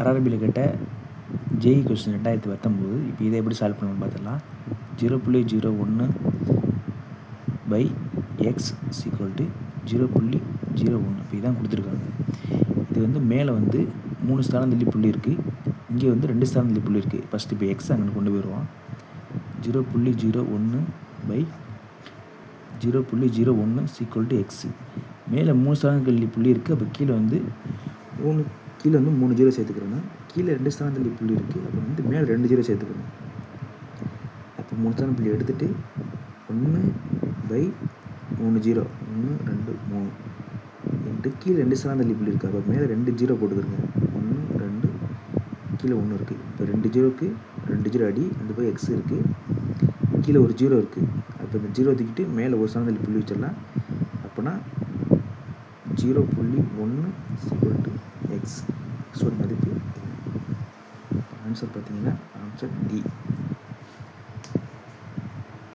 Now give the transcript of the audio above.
ஆர்ஆர்பியில் கேட்ட JE question 2019. இப்போ இதை எப்படி சால்வ் பண்ணணும்னு பார்த்துடலாம். 0.01 பை எக்ஸ் ஈக்குவல் டு 0.01. இப்போ இதான் கொடுத்துருக்காங்க. இது வந்து மேலே வந்து 3 ஸ்தானம் தள்ளி புள்ளி இருக்குது, இங்கே வந்து 2 ஸ்தானம் தள்ளி புள்ளி இருக்குது. ஃபஸ்ட்டு இப்போ எக்ஸ் அங்கே கொண்டு போயிடுவோம். 0.01 பை 0.01 ஈக்குவல் டு எக்ஸு. மேலே 3 ஸ்தானம் தள்ளி புள்ளி இருக்குது, அப்போ கீழே வந்து 3 ஜீரோ சேர்த்துக்கிறோன்னா, கீழே 2 ஸ்தானம் தள்ளி புள்ளி இருக்குது, அப்போ வந்து மேலே 2 ஜீரோ சேர்த்துக்கணும். அப்போ 3 ஸ்தானம் புள்ளி எடுத்துகிட்டு 1 பை 3 ஜீரோ 1 2 3 இன்ட்டு கீழே 2 ஸ்தானம் தள்ளி புள்ளி இருக்குது, அப்போ மேலே 2 ஜீரோ போட்டுக்கிறோங்க. 1 2 கீழே 1 இருக்குது. இப்போ 2 ஜீரோக்கு 2 ஜீரோ அடி, அந்த போய் எக்ஸ் இருக்குது, கீழே ஒரு ஜீரோ இருக்குது. அப்போ இந்த ஜீரோ தூக்கிட்டு மேலே ஒரு ஸ்தானம் தள்ளி புள்ளி வச்சிடலாம். அப்போனா 0.1 ஈக்குவல் டு எக்ஸ். எக்ஸோட மதிப்பு ஆன்சர் பார்த்தீங்கன்னா ஆன்சர் டி.